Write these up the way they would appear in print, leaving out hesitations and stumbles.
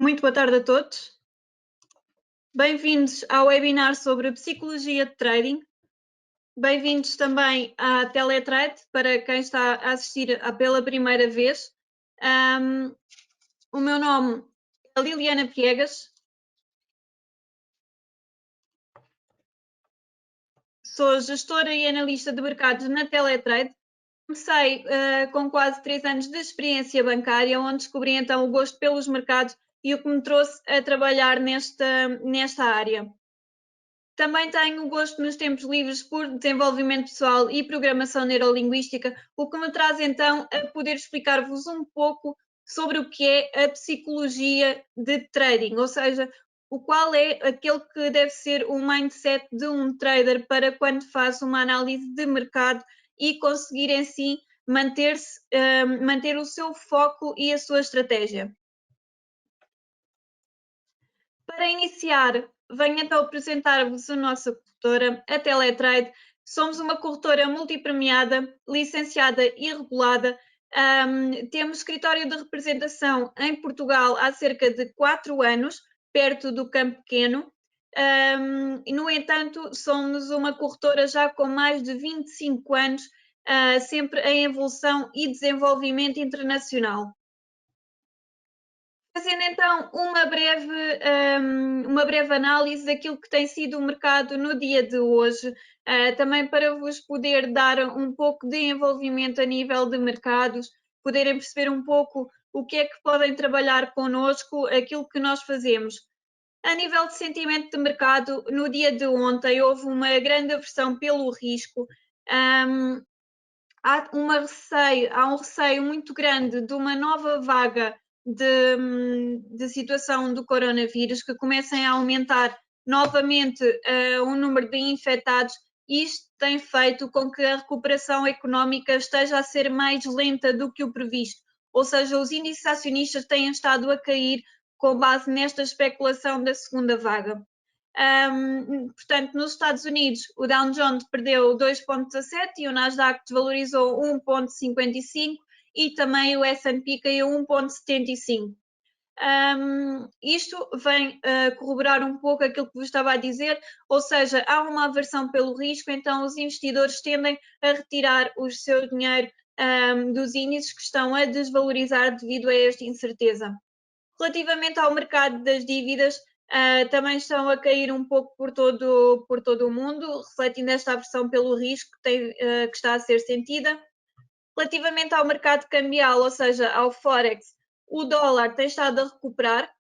Muito boa tarde a todos. Bem-vindos ao webinar sobre Psicologia de Trading. Bem-vindos também à Teletrade, para quem está a assistir pela primeira vez. O meu nome é Liliana Piegas. Sou gestora e analista de mercados na Teletrade. Comecei com quase 3 anos de experiência bancária, onde descobri então o gosto pelos mercados e o que me trouxe a trabalhar nesta área. Também tenho gosto nos tempos livres por desenvolvimento pessoal e programação neurolinguística, o que me traz então a poder explicar-vos um pouco sobre o que é a psicologia de trading, ou seja, o qual é aquele que deve ser o mindset de um trader para quando faz uma análise de mercado e conseguir em si manter o seu foco e a sua estratégia. Para iniciar, venho então apresentar-vos a nossa corretora, a Teletrade. Somos uma corretora multipremiada, licenciada e regulada. Temos escritório de representação em Portugal há cerca de 4 anos, perto do Campo Pequeno. No entanto, somos uma corretora já com mais de 25 anos, sempre em evolução e desenvolvimento internacional. Fazendo então uma breve análise daquilo que tem sido o mercado no dia de hoje, também para vos poder dar um pouco de envolvimento a nível de mercados, poderem perceber um pouco o que é que podem trabalhar connosco, aquilo que nós fazemos. A nível de sentimento de mercado, no dia de ontem houve uma grande aversão pelo risco. Há um receio muito grande de uma nova vaga de situação do coronavírus, que comecem a aumentar novamente o número de infectados. Isto tem feito com que a recuperação económica esteja a ser mais lenta do que o previsto, ou seja, os índices acionistas têm estado a cair com base nesta especulação da segunda vaga. Portanto, nos Estados Unidos, o Dow Jones perdeu 2,17 e o Nasdaq desvalorizou 1,55 e também o S&P caiu 1,75. Isto vem corroborar um pouco aquilo que vos estava a dizer, ou seja, há uma aversão pelo risco, então os investidores tendem a retirar o seu dinheiro dos índices que estão a desvalorizar devido a esta incerteza. Relativamente ao mercado das dívidas, também estão a cair um pouco por todo o mundo, refletindo esta aversão pelo risco que está a ser sentida. Relativamente ao mercado cambial, ou seja, ao Forex, o dólar tem estado a recuperar,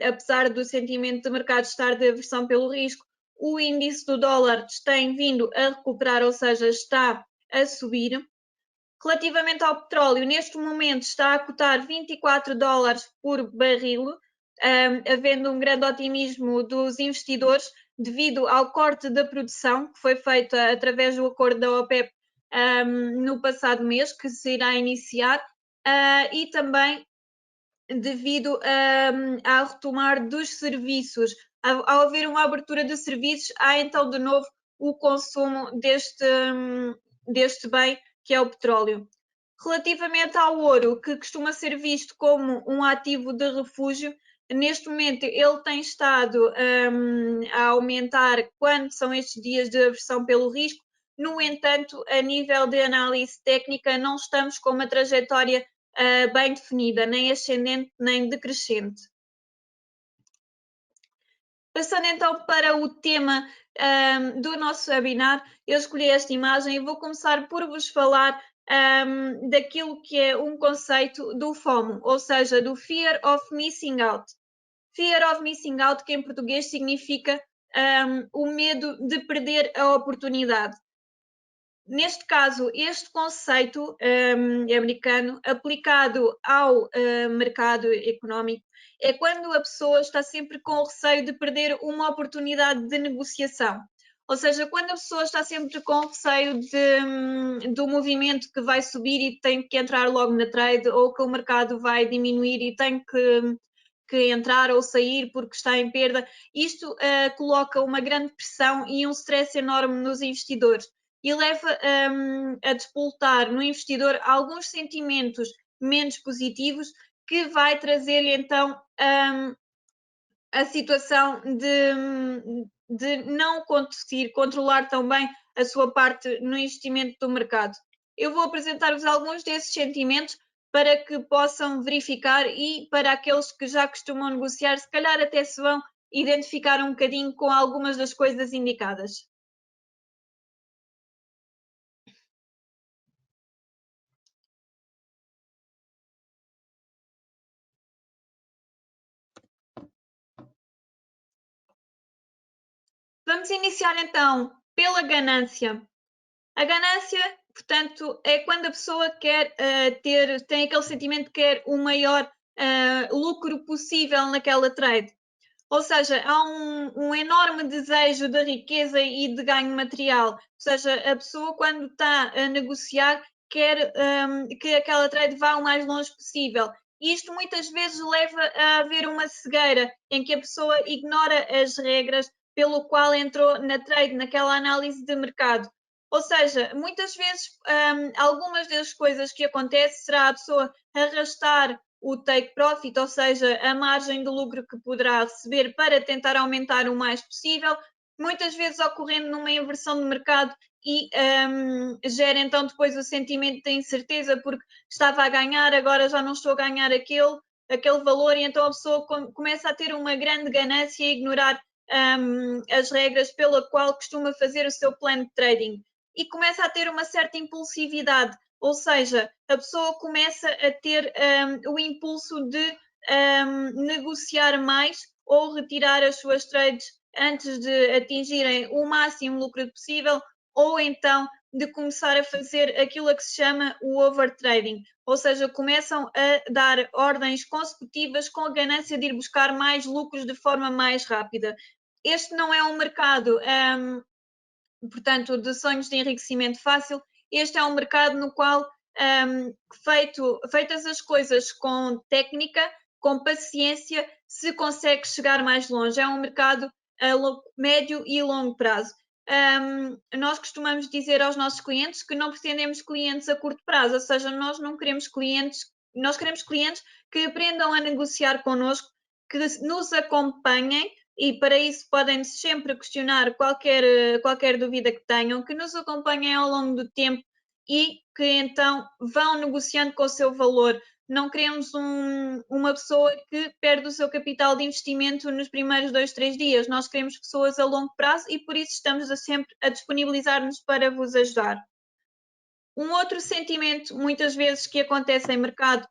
apesar do sentimento de mercado estar de aversão pelo risco, o índice do dólar tem vindo a recuperar, ou seja, está a subir. Relativamente ao petróleo, neste momento está a cotar 24 dólares por barril, havendo um grande otimismo dos investidores devido ao corte da produção que foi feito através do acordo da OPEP no passado mês, que se irá iniciar, e também devido ao retomar dos serviços. Ao haver uma abertura de serviços, há então de novo o consumo deste bem, que é o petróleo. Relativamente ao ouro, que costuma ser visto como um ativo de refúgio, neste momento ele tem estado a aumentar quando são estes dias de aversão pelo risco. No entanto, a nível de análise técnica, não estamos com uma trajetória bem definida, nem ascendente nem decrescente. Passando então para o tema do nosso webinar, eu escolhi esta imagem e vou começar por vos falar daquilo que é um conceito do FOMO, ou seja, do Fear of Missing Out. Fear of Missing Out, que em português significa o medo de perder a oportunidade. Neste caso, este conceito americano, aplicado ao mercado económico, é quando a pessoa está sempre com o receio de perder uma oportunidade de negociação. Ou seja, quando a pessoa está sempre com o receio do movimento que vai subir e tem que entrar logo na trade, ou que o mercado vai diminuir e tem que entrar ou sair porque está em perda, isto coloca uma grande pressão e um stress enorme nos investidores e leva a despoltar no investidor alguns sentimentos menos positivos que vai trazer-lhe então a situação de não conseguir controlar tão bem a sua parte no investimento do mercado. Eu vou apresentar-vos alguns desses sentimentos para que possam verificar e para aqueles que já costumam negociar, se calhar até se vão identificar um bocadinho com algumas das coisas indicadas. Vamos iniciar então pela ganância. A ganância, portanto, é quando a pessoa quer tem aquele sentimento de quer o maior lucro possível naquela trade. Ou seja, há um enorme desejo de riqueza e de ganho material. Ou seja, a pessoa, quando está a negociar, quer que aquela trade vá o mais longe possível. Isto muitas vezes leva a haver uma cegueira em que a pessoa ignora as regras pelo qual entrou na trade, naquela análise de mercado. Ou seja, muitas vezes, algumas das coisas que acontecem será a pessoa arrastar o take profit, ou seja, a margem de lucro que poderá receber para tentar aumentar o mais possível, muitas vezes ocorrendo numa inversão de mercado e gera então depois o sentimento de incerteza porque estava a ganhar, agora já não estou a ganhar aquele valor e então a pessoa começa a ter uma grande ganância e ignorar as regras pela qual costuma fazer o seu plano de trading e começa a ter uma certa impulsividade, ou seja, a pessoa começa a ter o impulso de negociar mais ou retirar as suas trades antes de atingirem o máximo lucro possível, ou então de começar a fazer aquilo a que se chama o overtrading, ou seja, começam a dar ordens consecutivas com a ganância de ir buscar mais lucros de forma mais rápida. Este não é um mercado portanto, de sonhos de enriquecimento fácil, este é um mercado no qual, feitas as coisas com técnica, com paciência, se consegue chegar mais longe. É um mercado a médio e longo prazo. Nós costumamos dizer aos nossos clientes que não pretendemos clientes a curto prazo, ou seja, nós não queremos clientes, nós queremos clientes que aprendam a negociar connosco, que nos acompanhem e para isso podem sempre questionar qualquer dúvida que tenham, que nos acompanhem ao longo do tempo e que então vão negociando com o seu valor. Não queremos uma pessoa que perde o seu capital de investimento nos primeiros 2, 3 dias. Nós queremos pessoas a longo prazo e por isso estamos sempre a disponibilizar-nos para vos ajudar. Um outro sentimento, muitas vezes, que acontece em mercado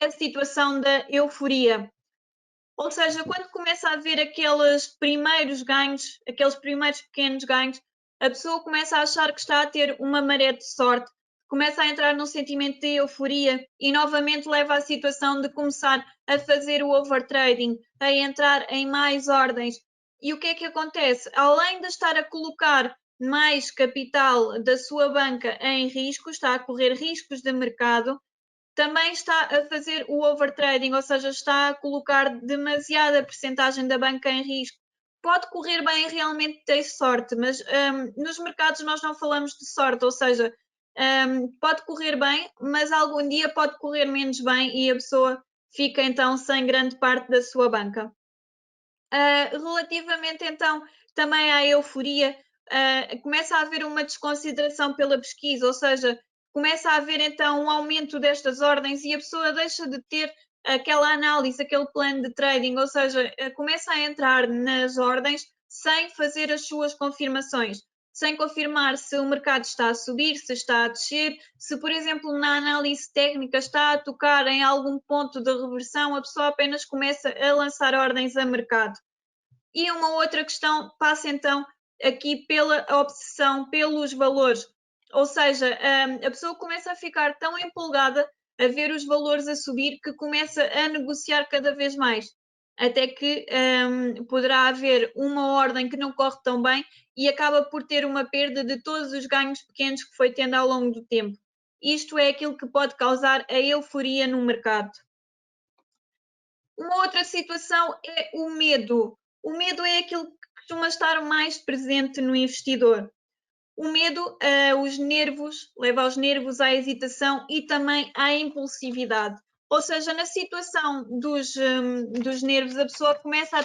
é a situação da euforia. Ou seja, quando começa a haver aqueles primeiros ganhos, aqueles primeiros pequenos ganhos, a pessoa começa a achar que está a ter uma maré de sorte, começa a entrar num sentimento de euforia e novamente leva à situação de começar a fazer o overtrading, a entrar em mais ordens. E o que é que acontece? Além de estar a colocar mais capital da sua banca em risco, está a correr riscos de mercado, também está a fazer o overtrading, ou seja, está a colocar demasiada percentagem da banca em risco. Pode correr bem realmente ter sorte, mas nos mercados nós não falamos de sorte, ou seja, pode correr bem, mas algum dia pode correr menos bem e a pessoa fica então sem grande parte da sua banca. Relativamente então também à euforia, começa a haver uma desconsideração pela pesquisa, ou seja, começa a haver então um aumento destas ordens e a pessoa deixa de ter aquela análise, aquele plano de trading, ou seja, começa a entrar nas ordens sem fazer as suas confirmações, sem confirmar se o mercado está a subir, se está a descer, se, por exemplo, na análise técnica está a tocar em algum ponto de reversão, a pessoa apenas começa a lançar ordens a mercado. E uma outra questão passa então aqui pela obsessão pelos valores, ou seja, a pessoa começa a ficar tão empolgada a ver os valores a subir que começa a negociar cada vez mais, até que poderá haver uma ordem que não corre tão bem e acaba por ter uma perda de todos os ganhos pequenos que foi tendo ao longo do tempo. Isto é aquilo que pode causar a euforia no mercado. Uma outra situação é o medo. O medo é aquilo que costuma estar mais presente no investidor. O medo, os nervos, leva aos nervos, à hesitação e também à impulsividade. Ou seja, na situação dos nervos, a pessoa começa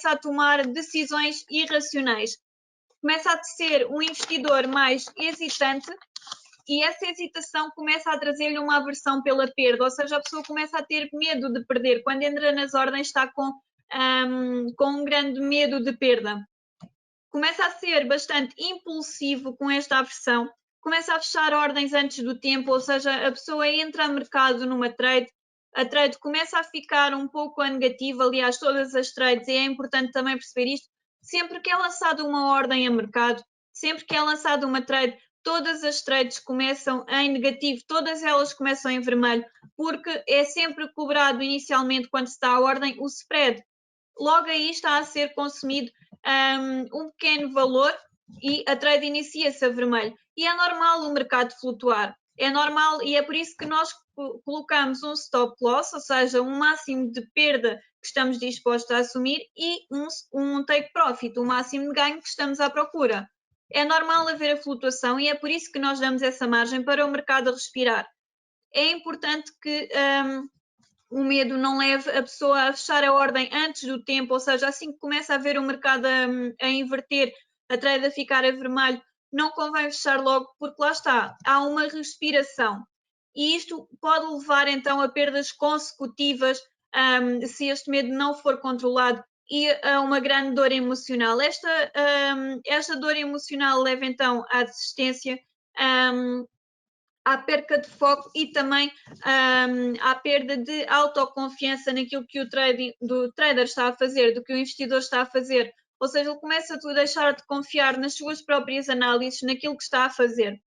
a tomar decisões irracionais, começa a ser um investidor mais hesitante e essa hesitação começa a trazer-lhe uma aversão pela perda, ou seja, a pessoa começa a ter medo de perder. Quando entra nas ordens está com um grande medo de perda. Começa a ser bastante impulsivo com esta aversão, começa a fechar ordens antes do tempo, ou seja, a pessoa entra a mercado numa trade, a trade começa a ficar um pouco a negativa, aliás, todas as trades, e é importante também perceber isto, sempre que é lançada uma ordem a mercado, sempre que é lançada uma trade, todas as trades começam em negativo, todas elas começam em vermelho, porque é sempre cobrado inicialmente, quando se dá a ordem, o spread. Logo aí está a ser consumido um pequeno valor e a trade inicia-se a vermelho. E é normal o mercado flutuar. É normal e é por isso que nós colocamos um stop loss, ou seja, um máximo de perda que estamos dispostos a assumir e um take profit, o máximo de ganho que estamos à procura. É normal haver a flutuação e é por isso que nós damos essa margem para o mercado respirar. É importante que o medo não leve a pessoa a fechar a ordem antes do tempo, ou seja, assim que começa a ver o mercado a inverter, a trade a ficar a vermelho, não convém fechar logo, porque lá está, há uma respiração. E isto pode levar então a perdas consecutivas se este medo não for controlado e a uma grande dor emocional. Esta dor emocional leva então à desistência, à perca de foco e também à perda de autoconfiança naquilo que o trader está a fazer, do que o investidor está a fazer. Ou seja, ele começa a deixar de confiar nas suas próprias análises, naquilo que está a fazer.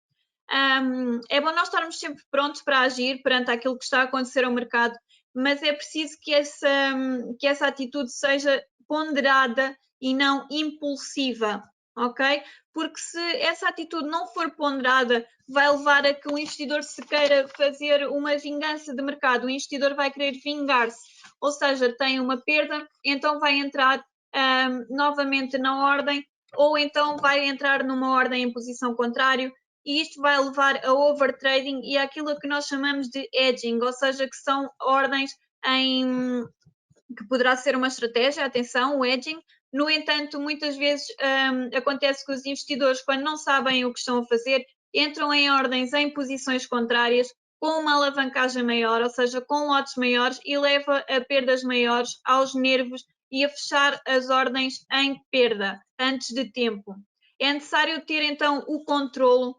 É bom nós estarmos sempre prontos para agir perante aquilo que está a acontecer ao mercado, mas é preciso que essa atitude seja ponderada e não impulsiva, ok? Porque se essa atitude não for ponderada, vai levar a que o investidor se queira fazer uma vingança de mercado, o investidor vai querer vingar-se, ou seja, tem uma perda, então vai entrar novamente na ordem, ou então vai entrar numa ordem em posição contrária, e isto vai levar a overtrading e àquilo que nós chamamos de edging, ou seja, que são ordens que poderá ser uma estratégia, atenção, o edging. No entanto, muitas vezes acontece que os investidores, quando não sabem o que estão a fazer, entram em ordens em posições contrárias, com uma alavancagem maior, ou seja, com lotes maiores, e leva a perdas maiores, aos nervos e a fechar as ordens em perda, antes de tempo. É necessário ter então o controle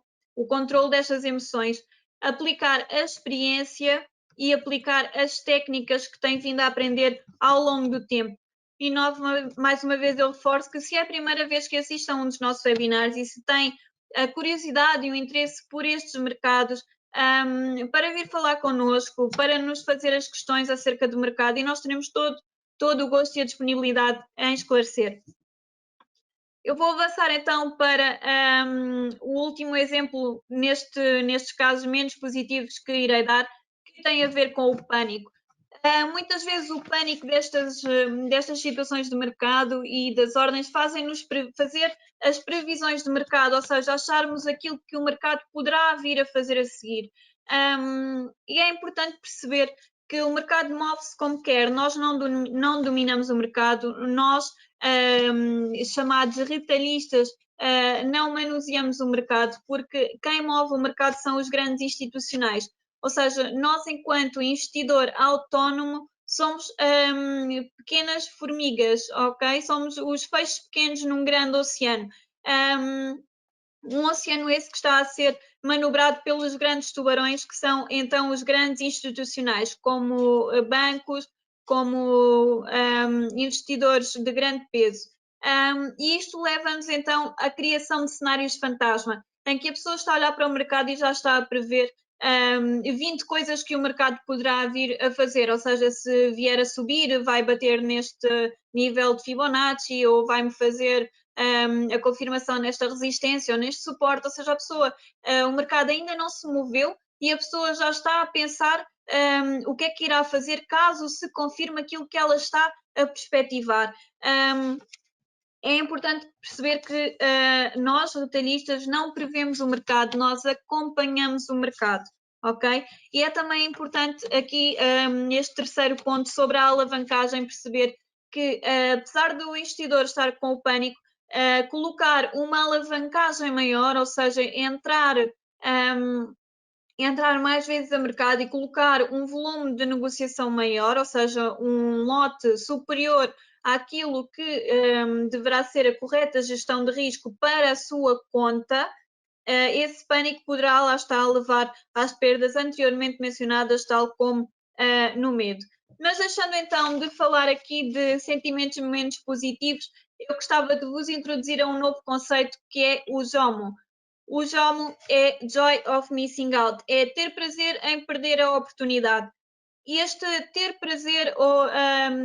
destas emoções, aplicar a experiência e aplicar as técnicas que tem vindo a aprender ao longo do tempo. E mais uma vez eu reforço que se é a primeira vez que assiste a um dos nossos webinars e se tem a curiosidade e o interesse por estes mercados, para vir falar connosco, para nos fazer as questões acerca do mercado, e nós teremos todo o gosto e a disponibilidade em esclarecer. Eu vou avançar então para o último exemplo nestes casos menos positivos que irei dar, que tem a ver com o pânico. Muitas vezes o pânico destas situações de mercado e das ordens fazem-nos fazer as previsões de mercado, ou seja, acharmos aquilo que o mercado poderá vir a fazer a seguir. E é importante perceber que o mercado move-se como quer, nós não dominamos o mercado, nós, chamados retalhistas, não manuseamos o mercado, porque quem move o mercado são os grandes institucionais. Ou seja, nós, enquanto investidor autónomo, somos pequenas formigas, ok? Somos os peixes pequenos num grande oceano. Um oceano esse que está a ser manobrado pelos grandes tubarões, que são então os grandes institucionais, como bancos, como investidores de grande peso. E isto leva-nos então à criação de cenários fantasma, em que a pessoa está a olhar para o mercado e já está a prever 20 coisas que o mercado poderá vir a fazer, ou seja, se vier a subir, vai bater neste nível de Fibonacci ou vai-me fazer a confirmação nesta resistência ou neste suporte, ou seja, o mercado ainda não se moveu e a pessoa já está a pensar o que é que irá fazer caso se confirme aquilo que ela está a perspectivar. É importante perceber que nós, retalhistas, não prevemos o mercado, nós acompanhamos o mercado. ok? E é também importante aqui, neste terceiro ponto, sobre a alavancagem, perceber que, apesar do investidor estar com o pânico, colocar uma alavancagem maior, ou seja, entrar mais vezes a mercado e colocar um volume de negociação maior, ou seja, um lote superior àquilo que deverá ser a correta gestão de risco para a sua conta, esse pânico poderá, lá está, levar às perdas anteriormente mencionadas, tal como no medo. Mas deixando então de falar aqui de sentimentos e momentos positivos, eu gostava de vos introduzir a um novo conceito que é o JOMO. O JOMO é Joy of Missing Out, é ter prazer em perder a oportunidade. E este ter prazer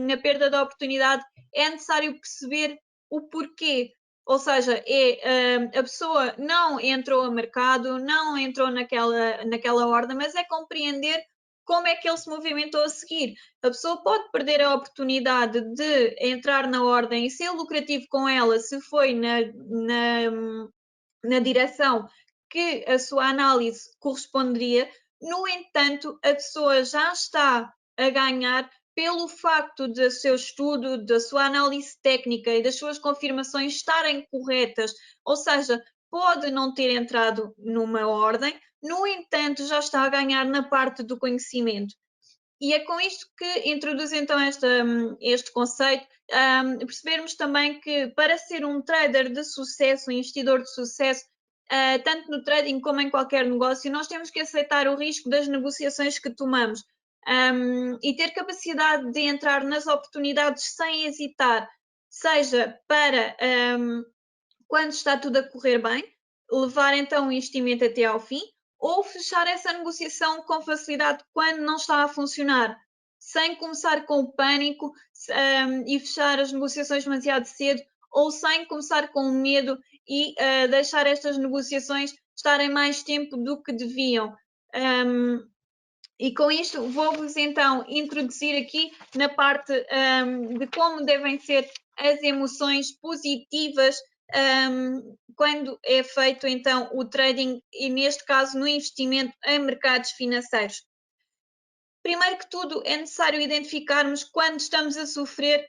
na perda da oportunidade é necessário perceber o porquê. Ou seja, a pessoa não entrou a mercado, não entrou naquela ordem, mas é compreender como é que ele se movimentou a seguir. A pessoa pode perder a oportunidade de entrar na ordem e ser lucrativo com ela se foi na direção que a sua análise corresponderia. No entanto, a pessoa já está a ganhar pelo facto do seu estudo, da sua análise técnica e das suas confirmações estarem corretas, ou seja, pode não ter entrado numa ordem, no entanto, já está a ganhar na parte do conhecimento. E é com isto que introduz então este conceito, percebermos também que para ser um trader de sucesso, um investidor de sucesso, tanto no trading como em qualquer negócio, nós temos que aceitar o risco das negociações que tomamos e ter capacidade de entrar nas oportunidades sem hesitar, seja para quando está tudo a correr bem, levar então o investimento até ao fim, ou fechar essa negociação com facilidade quando não está a funcionar, sem começar com o pânico e fechar as negociações demasiado cedo, ou sem começar com o medo e deixar estas negociações estarem mais tempo do que deviam. E com isto vou-vos então introduzir aqui na parte de como devem ser as emoções positivas quando é feito então o trading e neste caso no investimento em mercados financeiros. Primeiro que tudo é necessário identificarmos quando estamos a sofrer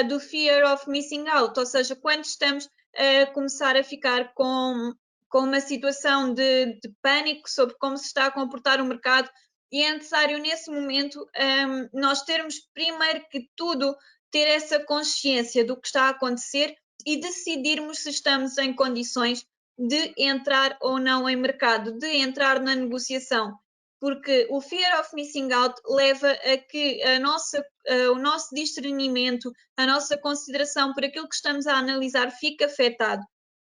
do fear of missing out, ou seja, quando estamos a começar a ficar com uma situação de pânico sobre como se está a comportar o mercado, e é necessário nesse momento nós termos primeiro que tudo ter essa consciência do que está a acontecer e decidirmos se estamos em condições de entrar ou não em mercado, de entrar na negociação, porque o fear of missing out leva a que o nosso discernimento, a nossa consideração por aquilo que estamos a analisar fique afetado.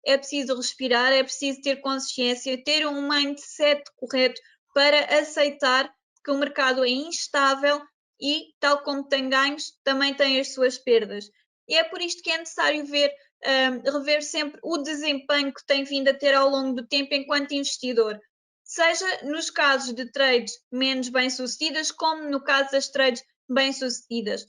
É preciso respirar, é preciso ter consciência, ter um mindset correto para aceitar que o mercado é instável e, tal como tem ganhos, também tem as suas perdas. E é por isto que é necessário rever sempre o desempenho que tem vindo a ter ao longo do tempo enquanto investidor, seja nos casos de trades menos bem-sucedidas, como no caso das trades bem-sucedidas.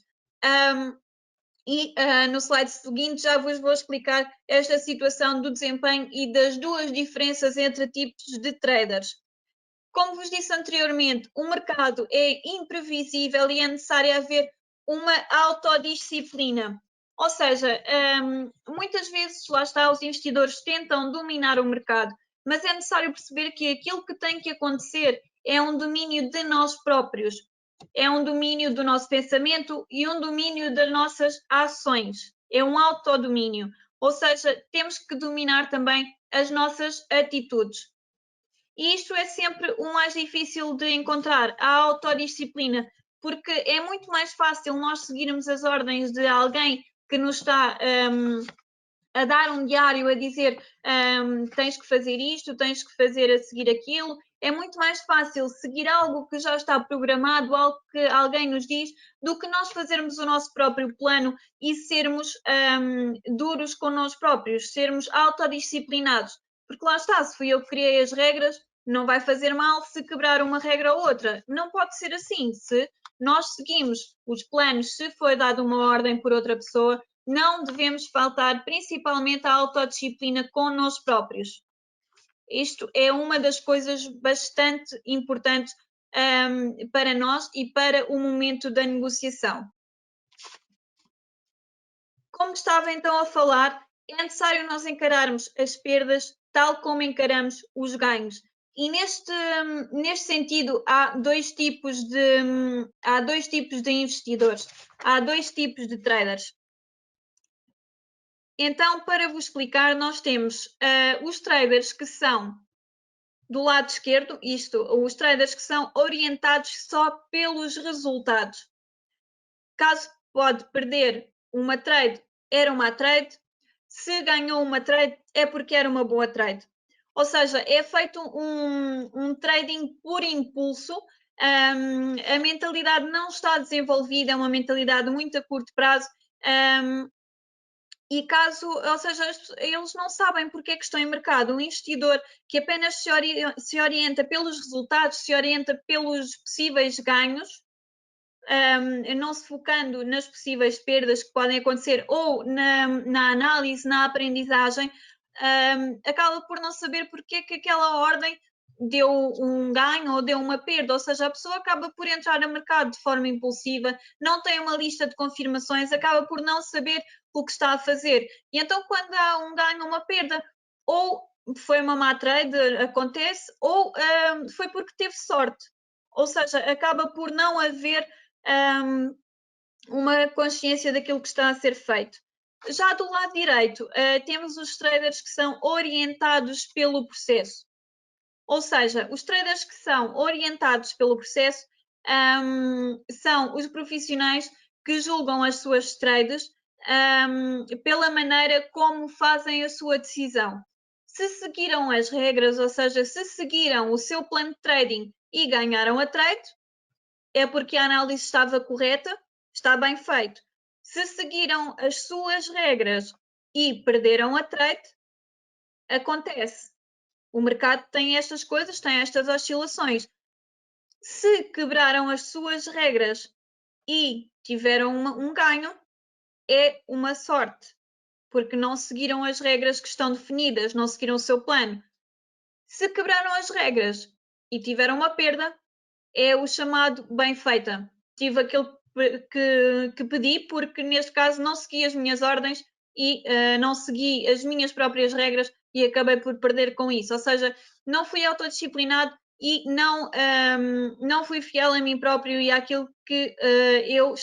No slide seguinte já vos vou explicar esta situação do desempenho e das duas diferenças entre tipos de traders. Como vos disse anteriormente, o mercado é imprevisível e é necessário haver uma autodisciplina. Ou seja, muitas vezes, lá está, os investidores tentam dominar o mercado, mas é necessário perceber que aquilo que tem que acontecer é um domínio de nós próprios, é um domínio do nosso pensamento e um domínio das nossas ações, é um autodomínio. Ou seja, temos que dominar também as nossas atitudes. E isto é sempre o mais difícil de encontrar, a autodisciplina, porque é muito mais fácil nós seguirmos as ordens de alguém que nos está a dar um diário a dizer tens que fazer isto, tens que fazer a seguir aquilo. É muito mais fácil seguir algo que já está programado, algo que alguém nos diz, do que nós fazermos o nosso próprio plano e sermos duros com nós próprios, sermos autodisciplinados. Porque lá está, se fui eu que criei as regras, não vai fazer mal se quebrar uma regra ou outra. Não pode ser assim. Se nós seguimos os planos, se foi dada uma ordem por outra pessoa, não devemos faltar principalmente à autodisciplina com nós próprios. Isto é uma das coisas bastante importantes para nós e para o momento da negociação. Como estava então a falar, é necessário nós encararmos as perdas tal como encaramos os ganhos. E neste sentido, há dois tipos de investidores, há dois tipos de traders. Então, para vos explicar, nós temos os traders que são do lado esquerdo, os traders que são orientados só pelos resultados. Caso pode perder uma trade, era uma trade. Se ganhou uma trade, é porque era uma boa trade. Ou seja, é feito um trading por impulso. A mentalidade não está desenvolvida, é uma mentalidade muito a curto prazo. E caso, ou seja, eles não sabem porque é que estão em mercado. Um investidor que apenas se orienta pelos resultados, se orienta pelos possíveis ganhos, não se focando nas possíveis perdas que podem acontecer ou na análise, na aprendizagem, acaba por não saber porque é que aquela ordem deu um ganho ou deu uma perda, ou seja, a pessoa acaba por entrar no mercado de forma impulsiva, não tem uma lista de confirmações, acaba por não saber o que está a fazer. E então, quando há um ganho ou uma perda, ou foi uma má trade, acontece, ou foi porque teve sorte. Ou seja, acaba por não haver uma consciência daquilo que está a ser feito. Já do lado direito, temos os traders que são orientados pelo processo. Ou seja, os traders que são orientados pelo processo são os profissionais que julgam as suas trades pela maneira como fazem a sua decisão. Se seguiram as regras, ou seja, se seguiram o seu plano de trading e ganharam a trade, é porque a análise estava correta, está bem feito. Se seguiram as suas regras e perderam a trade, acontece. O mercado tem estas coisas, tem estas oscilações. Se quebraram as suas regras e tiveram um ganho, é uma sorte, porque não seguiram as regras que estão definidas, não seguiram o seu plano. Se quebraram as regras e tiveram uma perda, é o chamado bem feita. Tive aquilo que pedi, porque neste caso não segui as minhas ordens e não segui as minhas próprias regras e acabei por perder com isso. Ou seja, não fui autodisciplinado e não fui fiel a mim próprio e àquilo que eu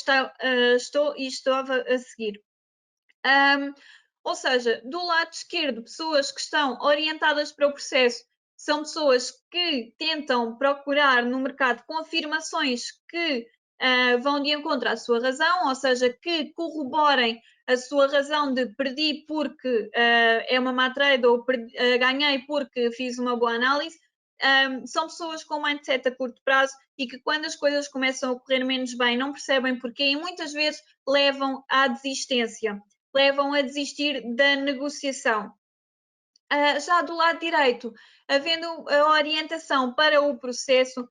estou e estava a seguir. Ou seja, do lado esquerdo, pessoas que estão orientadas para o processo são pessoas que tentam procurar no mercado confirmações que vão de encontro à sua razão, ou seja, que corroborem a sua razão de perdi porque é uma má trade ou ganhei porque fiz uma boa análise. São pessoas com mindset a curto prazo e que quando as coisas começam a correr menos bem não percebem porquê e muitas vezes levam à desistência, levam a desistir da negociação. Já do lado direito, havendo a orientação para o processo,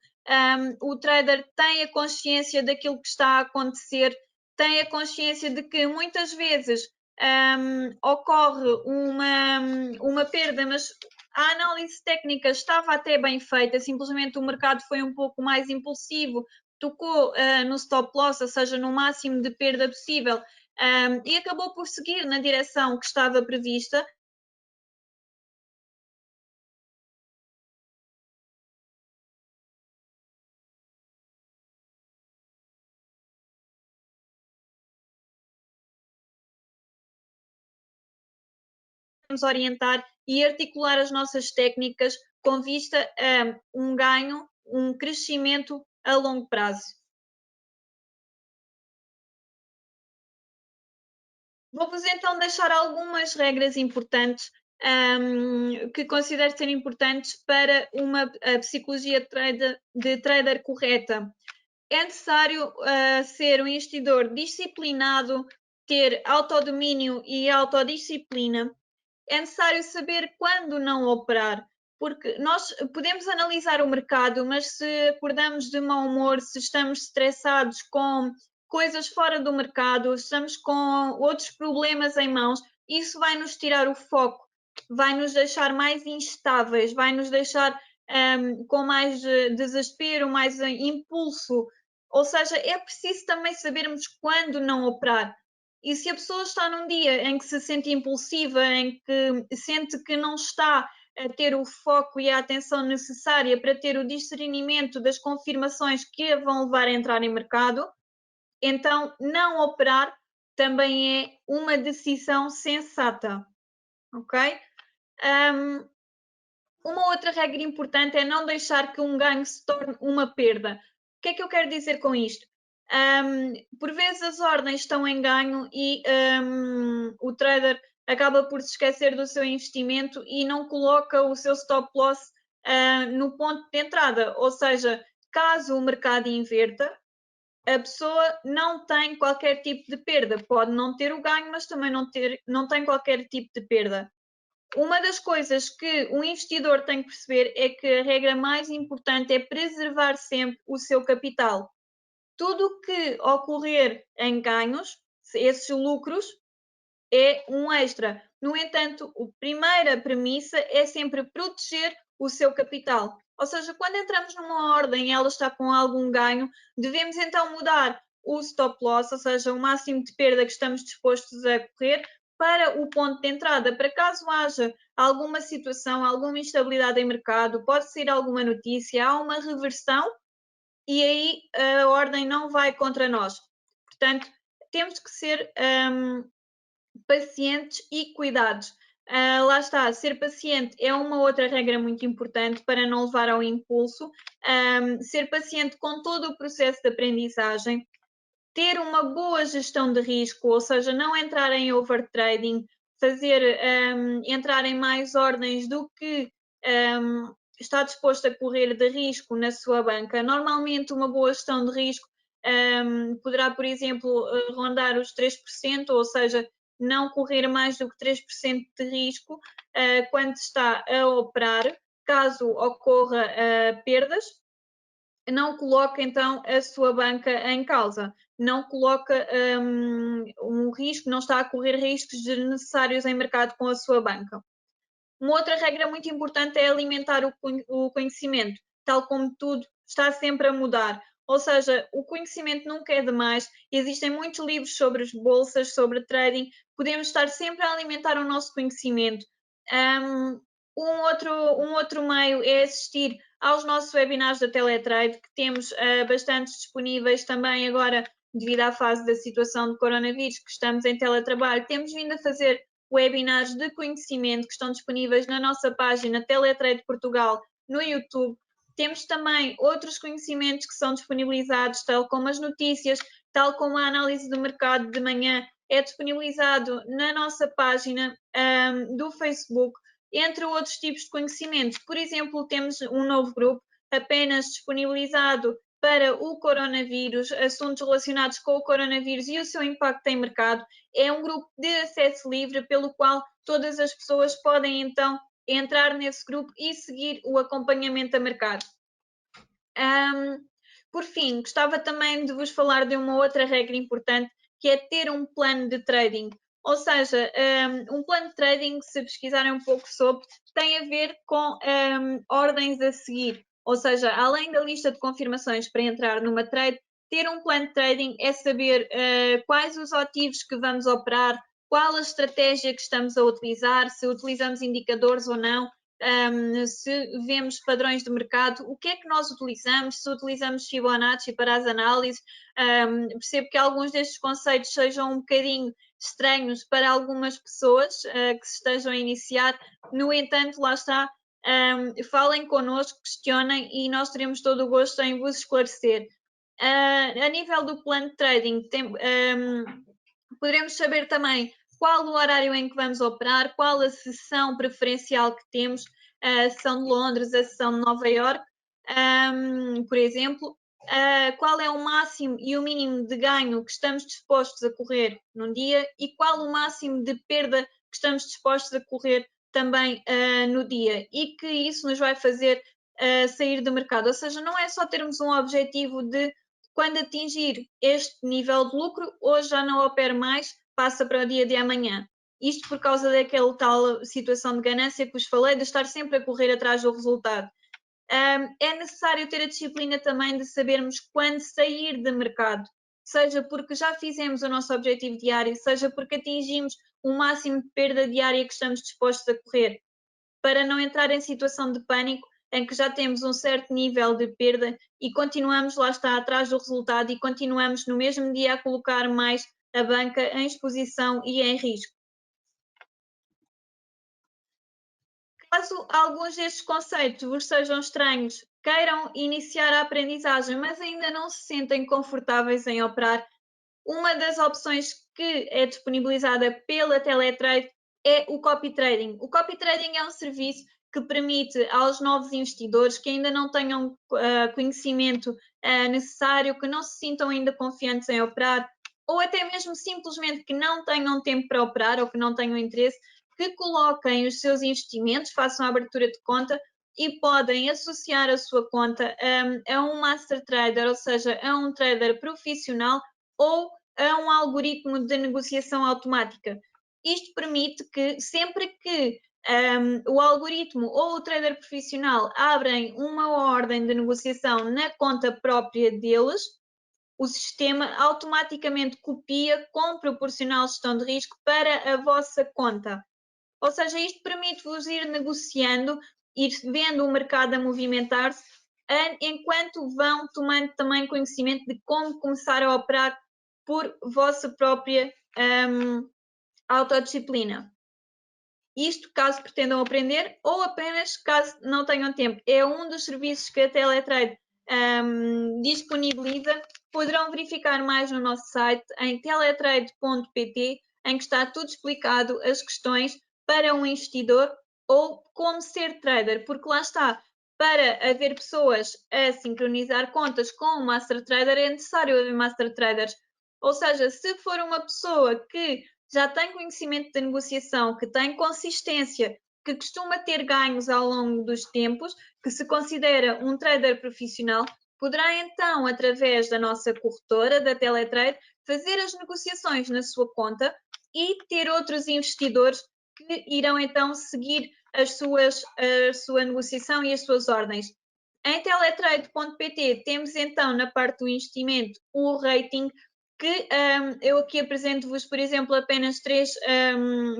o trader tem a consciência daquilo que está a acontecer, tem a consciência de que muitas vezes ocorre uma perda, mas a análise técnica estava até bem feita, simplesmente o mercado foi um pouco mais impulsivo, tocou no stop loss, ou seja, no máximo de perda possível, e acabou por seguir na direção que estava prevista. Nos orientar e articular as nossas técnicas com vista a um ganho, um crescimento a longo prazo. Vou-vos então deixar algumas regras importantes que considero ser importantes para uma psicologia de trader correta. É necessário ser um investidor disciplinado, ter autodomínio e autodisciplina. É necessário saber quando não operar, porque nós podemos analisar o mercado, mas se acordamos de mau humor, se estamos estressados com coisas fora do mercado, estamos com outros problemas em mãos, isso vai nos tirar o foco vai nos deixar mais instáveis, vai nos deixar com mais desespero, mais impulso. Ou seja, é preciso também sabermos quando não operar. E se a pessoa está num dia em que se sente impulsiva, em que sente que não está a ter o foco e a atenção necessária para ter o discernimento das confirmações que a vão levar a entrar em mercado, então não operar também é uma decisão sensata, ok? Uma outra regra importante é não deixar que um ganho se torne uma perda. O que é que eu quero dizer com isto? Por vezes as ordens estão em ganho e o trader acaba por se esquecer do seu investimento e não coloca o seu stop loss no ponto de entrada. Ou seja, caso o mercado inverta, a pessoa não tem qualquer tipo de perda. Pode não ter o ganho, mas também não tem qualquer tipo de perda. Uma das coisas que um investidor tem que perceber é que a regra mais importante é preservar sempre o seu capital. Tudo o que ocorrer em ganhos, esses lucros, é um extra. No entanto, a primeira premissa é sempre proteger o seu capital. Ou seja, quando entramos numa ordem e ela está com algum ganho, devemos então mudar o stop loss, ou seja, o máximo de perda que estamos dispostos a correr, para o ponto de entrada, para caso haja alguma situação, alguma instabilidade em mercado, pode ser alguma notícia, há uma reversão e aí a ordem não vai contra nós. Portanto, temos que ser pacientes e cuidados. Lá está, ser paciente é uma outra regra muito importante para não levar ao impulso. Ser paciente com todo o processo de aprendizagem, ter uma boa gestão de risco, ou seja, não entrar em overtrading, entrar em mais ordens do que está disposto a correr de risco na sua banca. Normalmente, uma boa gestão de risco poderá, por exemplo, rondar os 3%, ou seja, não correr mais do que 3% de risco quando está a operar, caso ocorra perdas. Não coloca então a sua banca em causa, não coloca um risco, não está a correr riscos desnecessários em mercado com a sua banca. Uma outra regra muito importante é alimentar o conhecimento, tal como tudo está sempre a mudar. Ou seja, o conhecimento nunca é demais, existem muitos livros sobre as bolsas, sobre trading, podemos estar sempre a alimentar o nosso conhecimento. Um outro meio é assistir aos nossos webinars da Teletrade, que temos bastantes disponíveis também agora, devido à fase da situação de coronavírus, que estamos em teletrabalho, temos vindo a fazer webinars de conhecimento que estão disponíveis na nossa página Teletrade Portugal no YouTube. Temos também outros conhecimentos que são disponibilizados, tal como as notícias, tal como a análise do mercado de manhã, é disponibilizado na nossa página do Facebook, entre outros tipos de conhecimentos. Por exemplo, temos um novo grupo apenas disponibilizado para o coronavírus, assuntos relacionados com o coronavírus e o seu impacto em mercado. É um grupo de acesso livre pelo qual todas as pessoas podem então entrar nesse grupo e seguir o acompanhamento a mercado. Por fim, gostava também de vos falar de uma outra regra importante, que é ter um plano de trading. Ou seja, um plano de trading, se pesquisarem um pouco sobre, tem a ver com ordens a seguir. Ou seja, além da lista de confirmações para entrar numa trade, ter um plano de trading é saber quais os ativos que vamos operar, qual a estratégia que estamos a utilizar, se utilizamos indicadores ou não, se vemos padrões de mercado, o que é que nós utilizamos, se utilizamos Fibonacci para as análises. Percebo que alguns destes conceitos sejam um bocadinho estranhos para algumas pessoas que se estejam a iniciar, no entanto, lá está, falem connosco, questionem e nós teremos todo o gosto em vos esclarecer. A nível do plano de trading, poderemos saber também qual o horário em que vamos operar, qual a sessão preferencial que temos, a sessão de Londres, a sessão de Nova York, por exemplo, qual é o máximo e o mínimo de ganho que estamos dispostos a correr num dia e qual o máximo de perda que estamos dispostos a correr também no dia, e que isso nos vai fazer sair do mercado. Ou seja, não é só termos um objetivo de quando atingir este nível de lucro, hoje já não opero mais, passa para o dia de amanhã. Isto por causa daquela tal situação de ganância que vos falei, de estar sempre a correr atrás do resultado. É necessário ter a disciplina também de sabermos quando sair de mercado, seja porque já fizemos o nosso objetivo diário, seja porque atingimos o máximo de perda diária que estamos dispostos a correr, para não entrar em situação de pânico em que já temos um certo nível de perda e continuamos, lá está, atrás do resultado e continuamos no mesmo dia a colocar mais a banca em exposição e em risco. Caso alguns destes conceitos vos sejam estranhos, queiram iniciar a aprendizagem, mas ainda não se sentem confortáveis em operar, uma das opções que é disponibilizada pela Teletrade é o copy trading. O copy trading é um serviço que permite aos novos investidores que ainda não tenham conhecimento necessário, que não se sintam ainda confiantes em operar, ou até mesmo simplesmente que não tenham tempo para operar ou que não tenham interesse, que coloquem os seus investimentos, façam a abertura de conta e podem associar a sua conta a um master trader, ou seja, a um trader profissional ou a um algoritmo de negociação automática. Isto permite que sempre que o algoritmo ou o trader profissional abrem uma ordem de negociação na conta própria deles, o sistema automaticamente copia com proporcional gestão de risco para a vossa conta. Ou seja, isto permite-vos ir negociando, ir vendo o mercado a movimentar-se, enquanto vão tomando também conhecimento de como começar a operar por vossa própria autodisciplina. Isto caso pretendam aprender ou apenas caso não tenham tempo. É um dos serviços que a Teletrade disponibiliza. Poderão verificar mais no nosso site em teletrade.pt, em que está tudo explicado, as questões para um investidor ou como ser trader, porque lá está, para haver pessoas a sincronizar contas com o Master Trader é necessário haver Master Traders. Ou seja, se for uma pessoa que já tem conhecimento de negociação, que tem consistência, que costuma ter ganhos ao longo dos tempos, que se considera um trader profissional, poderá então, através da nossa corretora, da Teletrade, fazer as negociações na sua conta e ter outros investidores que irão então seguir a sua negociação e as suas ordens. Em teletrade.pt temos então na parte do investimento o rating que eu aqui apresento-vos, por exemplo, apenas 3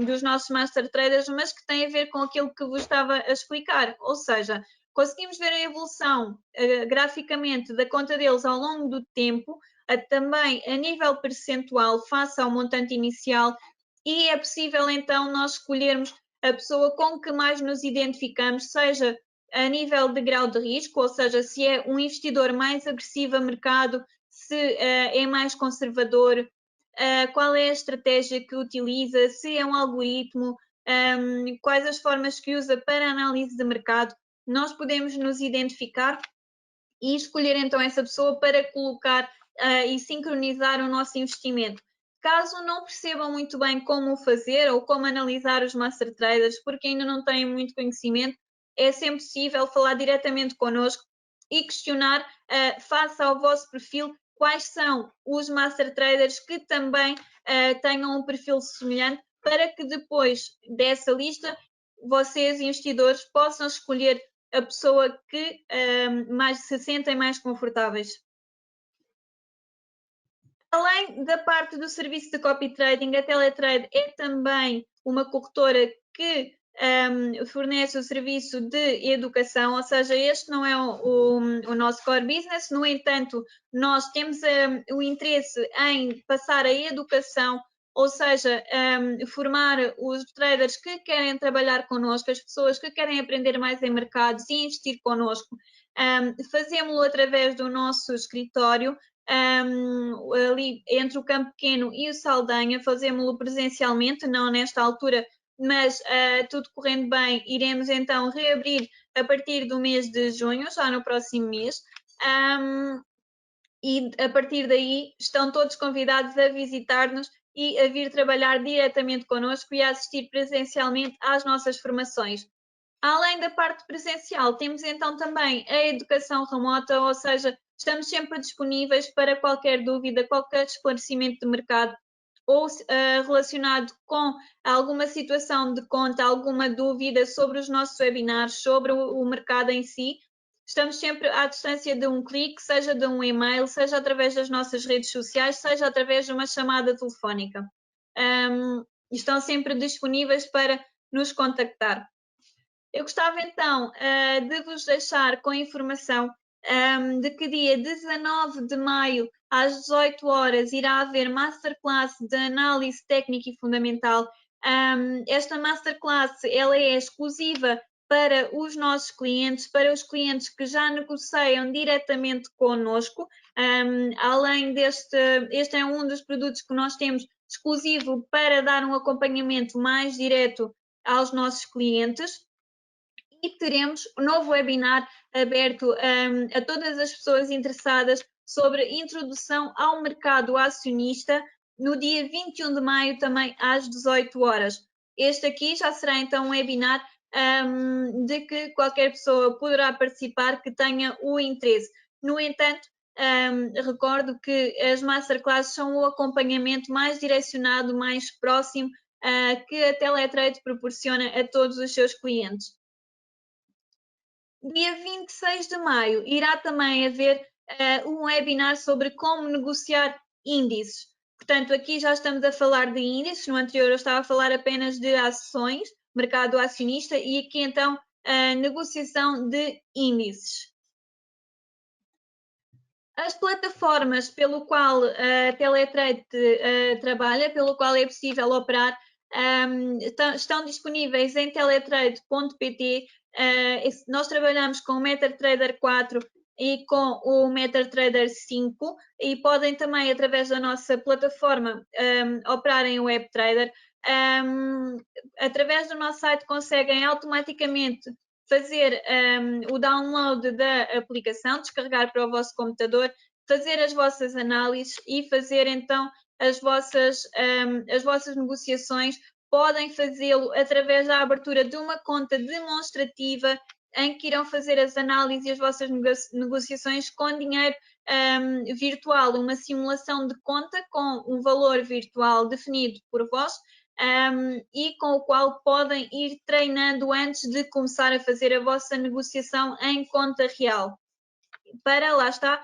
dos nossos Master Traders, mas que tem a ver com aquilo que vos estava a explicar, ou seja, conseguimos ver a evolução graficamente da conta deles ao longo do tempo, também a nível percentual face ao montante inicial, e é possível então nós escolhermos a pessoa com que mais nos identificamos, seja a nível de grau de risco, ou seja, se é um investidor mais agressivo a mercado, se é mais conservador, qual é a estratégia que utiliza, se é um algoritmo, quais as formas que usa para análise de mercado. Nós podemos nos identificar e escolher então essa pessoa para colocar e sincronizar o nosso investimento. Caso não percebam muito bem como o fazer ou como analisar os Master Traders, porque ainda não têm muito conhecimento, é sempre possível falar diretamente connosco e questionar, face ao vosso perfil, quais são os Master Traders que também tenham um perfil semelhante, para que depois dessa lista vocês, investidores, possam escolher a pessoa que mais se sentem mais confortáveis. Além da parte do serviço de copy trading, a Teletrade é também uma corretora que fornece o serviço de educação, ou seja, este não é o nosso core business, no entanto, nós temos o interesse em passar a educação, ou seja, formar os traders que querem trabalhar connosco, as pessoas que querem aprender mais em mercados e investir connosco. Fazemos-lo através do nosso escritório, ali entre o Campo Pequeno e o Saldanha, fazemos-lo presencialmente, não nesta altura, mas tudo correndo bem, iremos então reabrir a partir do mês de junho, já no próximo mês. E a partir daí estão todos convidados a visitar-nos e a vir trabalhar diretamente connosco e a assistir presencialmente às nossas formações. Além da parte presencial, temos então também a educação remota, ou seja, estamos sempre disponíveis para qualquer dúvida, qualquer esclarecimento de mercado. ou relacionado com alguma situação de conta, alguma dúvida sobre os nossos webinars, sobre o mercado em si, estamos sempre à distância de um clique, seja de um e-mail, seja através das nossas redes sociais, seja através de uma chamada telefónica. Estão sempre disponíveis para nos contactar. Eu gostava então de vos deixar com a informação de que dia 19 de maio, às 18 horas, irá haver Masterclass de Análise Técnica e Fundamental. Esta Masterclass ela é exclusiva para os nossos clientes, para os clientes que já negociam diretamente connosco. Além este é um dos produtos que nós temos exclusivo para dar um acompanhamento mais direto aos nossos clientes. E teremos um novo webinar aberto a todas as pessoas interessadas sobre introdução ao mercado acionista no dia 21 de maio, também às 18 horas. Este aqui já será então um webinar de que qualquer pessoa poderá participar que tenha o interesse. No entanto, recordo que as masterclasses são o acompanhamento mais direcionado, mais próximo que a Teletrade proporciona a todos os seus clientes. Dia 26 de maio irá também haver um webinar sobre como negociar índices. Portanto, aqui já estamos a falar de índices, no anterior eu estava a falar apenas de ações, mercado acionista, e aqui então a negociação de índices. As plataformas pelo qual a Teletrade trabalha, pelo qual é possível operar, estão disponíveis em teletrade.pt. Nós trabalhamos com o MetaTrader 4 e com o MetaTrader 5 e podem também, através da nossa plataforma, operar em WebTrader. Através do nosso site conseguem automaticamente fazer o download da aplicação, descarregar para o vosso computador, fazer as vossas análises e fazer então as vossas negociações. Podem fazê-lo através da abertura de uma conta demonstrativa em que irão fazer as análises e as vossas negociações com dinheiro virtual, uma simulação de conta com um valor virtual definido por vós, e com o qual podem ir treinando antes de começar a fazer a vossa negociação em conta real. Para, lá está,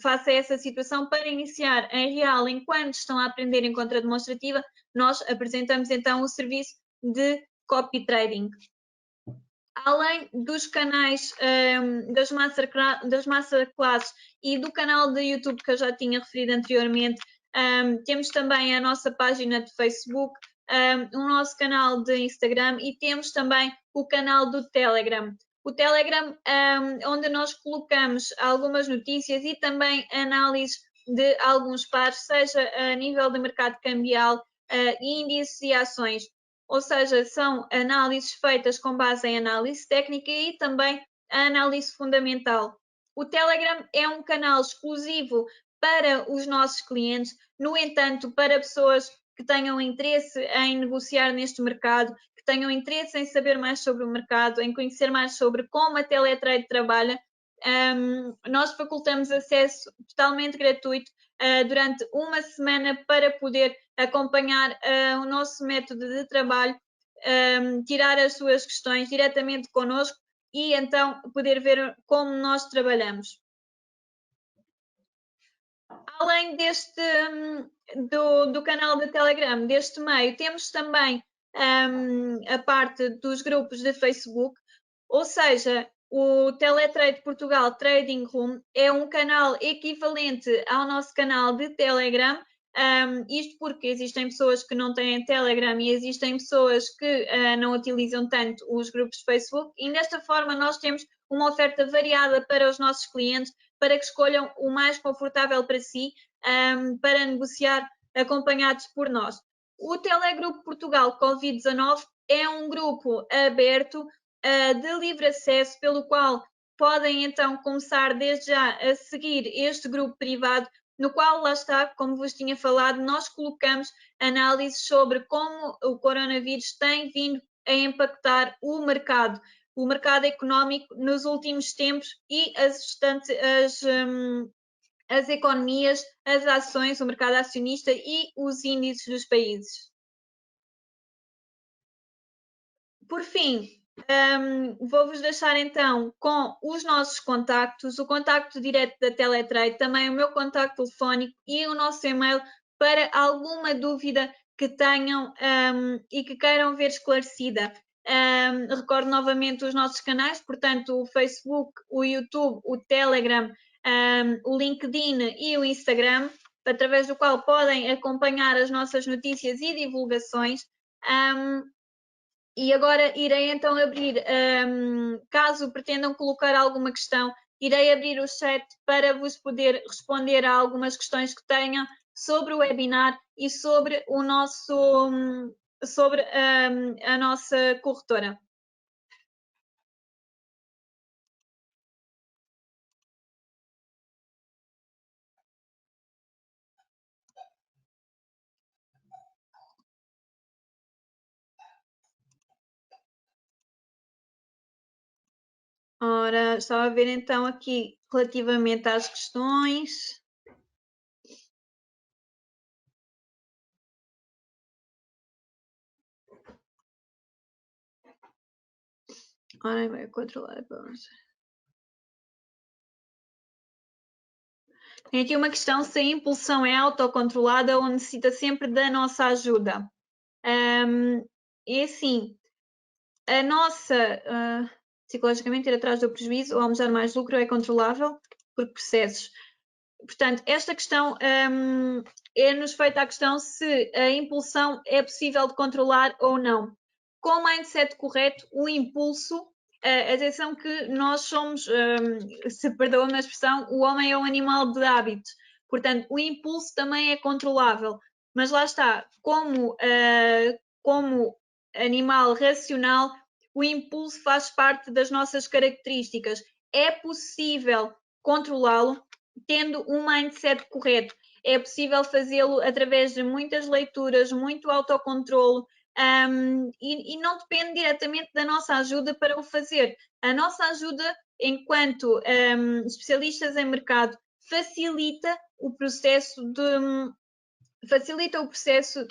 face a essa situação, para iniciar em real, enquanto estão a aprender em conta demonstrativa, nós apresentamos então o serviço de copy trading. Além dos canais das masterclasses e do canal de YouTube que eu já tinha referido anteriormente, temos também a nossa página de Facebook, o nosso canal de Instagram e temos também o canal do Telegram. O Telegram, onde nós colocamos algumas notícias e também análise de alguns pares, seja a nível de mercado cambial, índices e ações. Ou seja, são análises feitas com base em análise técnica e também a análise fundamental. O Telegram é um canal exclusivo para os nossos clientes, no entanto, para pessoas que tenham interesse em negociar neste mercado, que tenham interesse em saber mais sobre o mercado, em conhecer mais sobre como a Teletrade trabalha, nós facultamos acesso totalmente gratuito durante uma semana para poder acompanhar o nosso método de trabalho, tirar as suas questões diretamente connosco e então poder ver como nós trabalhamos. Além do canal de Telegram, deste meio, temos também a parte dos grupos de Facebook, ou seja, o Teletrade Portugal Trading Room é um canal equivalente ao nosso canal de Telegram, isto porque existem pessoas que não têm Telegram e existem pessoas que não utilizam tanto os grupos de Facebook, e desta forma nós temos uma oferta variada para os nossos clientes, para que escolham o mais confortável para si, para negociar acompanhados por nós. O Telegrupo Portugal Covid-19 é um grupo aberto de livre acesso, pelo qual podem então começar desde já a seguir este grupo privado, no qual, lá está, como vos tinha falado, nós colocamos análises sobre como o coronavírus tem vindo a impactar o mercado económico nos últimos tempos e as economias, as ações, o mercado acionista e os índices dos países. Por fim, vou-vos deixar então com os nossos contactos, o contacto direto da Teletrade, também o meu contacto telefónico e o nosso e-mail para alguma dúvida que tenham e que queiram ver esclarecida. Recordo novamente os nossos canais, portanto, o Facebook, o YouTube, o Telegram, o LinkedIn e o Instagram, através do qual podem acompanhar as nossas notícias e divulgações. E agora irei então abrir, caso pretendam colocar alguma questão, irei abrir o chat para vos poder responder a algumas questões que tenham sobre o webinar e sobre o nosso, sobre a nossa corretora. Ora, estava a ver então aqui relativamente às questões. Ora, vai controlar. Tem aqui uma questão se a impulsão é autocontrolada ou necessita sempre da nossa ajuda. E assim, a nossa psicologicamente ir atrás do prejuízo ou almejar mais lucro é controlável por processos. Portanto, esta questão é-nos feita a questão se a impulsão é possível de controlar ou não. Com o mindset correto, o impulso, atenção que nós somos, se perdoam-me a expressão, o homem é um animal de hábitos. Portanto, o impulso também é controlável. Mas lá está, como animal racional, o impulso faz parte das nossas características. É possível controlá-lo tendo um mindset correto. É possível fazê-lo através de muitas leituras, muito autocontrole, e não depende diretamente da nossa ajuda para o fazer. A nossa ajuda, enquanto especialistas em mercado, facilita o processo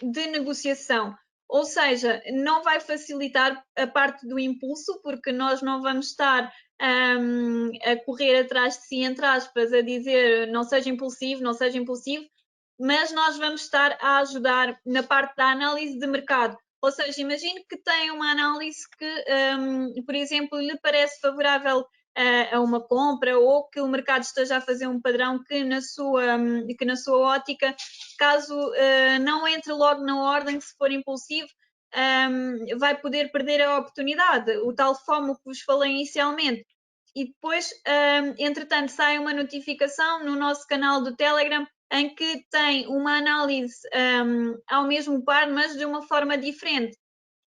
de negociação. Ou seja, não vai facilitar a parte do impulso, porque nós não vamos estar a correr atrás de si, entre aspas, a dizer não seja impulsivo, não seja impulsivo, mas nós vamos estar a ajudar na parte da análise de mercado. Ou seja, imagine que tem uma análise que, por exemplo, lhe parece favorável a uma compra ou que o mercado esteja a fazer um padrão que na sua ótica, caso não entre logo na ordem, se for impulsivo, vai poder perder a oportunidade, o tal FOMO que vos falei inicialmente. E depois, entretanto, sai uma notificação no nosso canal do Telegram em que tem uma análise ao mesmo par, mas de uma forma diferente.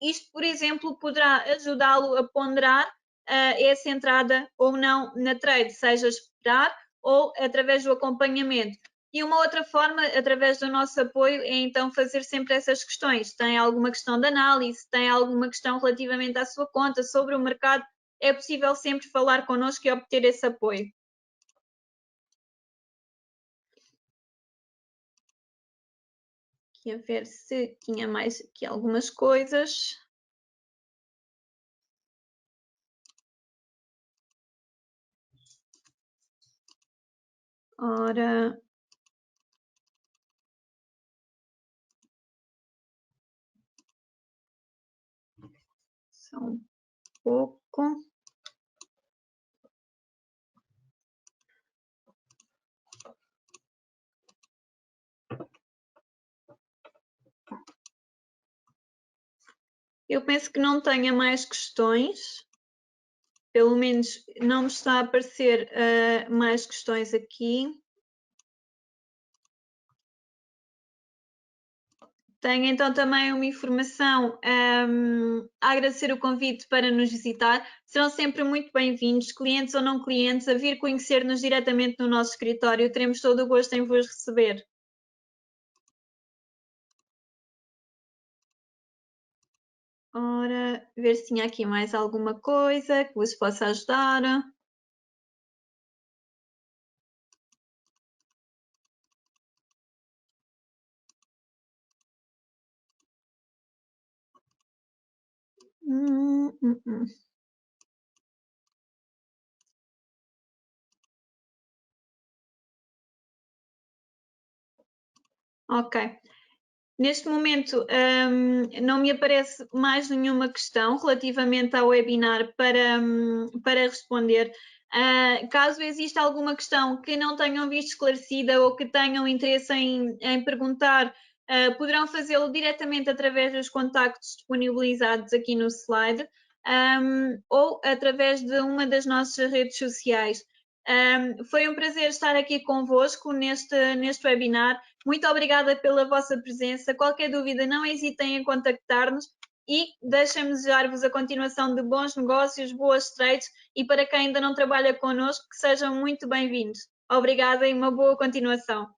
Isto, por exemplo, poderá ajudá-lo a ponderar essa entrada ou não na trade, seja esperar ou através do acompanhamento. E uma outra forma, através do nosso apoio, é então fazer sempre essas questões. Tem alguma questão de análise, tem alguma questão relativamente à sua conta, sobre o mercado, é possível sempre falar connosco e obter esse apoio. Aqui a ver se tinha mais aqui algumas coisas. Ora, só um pouco. Eu penso que não tenha mais questões. Pelo menos não me está a aparecer mais questões aqui. Tenho então também uma informação a agradecer o convite para nos visitar. Serão sempre muito bem-vindos, clientes ou não clientes, a vir conhecer-nos diretamente no nosso escritório. Teremos todo o gosto em vos receber. Ora, ver se tinha aqui mais alguma coisa que vos possa ajudar. Ok. Neste momento, não me aparece mais nenhuma questão relativamente ao webinar para responder. Caso exista alguma questão que não tenham visto esclarecida ou que tenham interesse em perguntar, poderão fazê-lo diretamente através dos contactos disponibilizados aqui no slide, ou através de uma das nossas redes sociais. Foi um prazer estar aqui convosco neste webinar. Muito obrigada pela vossa presença. Qualquer dúvida, não hesitem em contactar-nos e deixem-me desejar-vos a continuação de bons negócios, boas trades e para quem ainda não trabalha connosco, que sejam muito bem-vindos. Obrigada e uma boa continuação.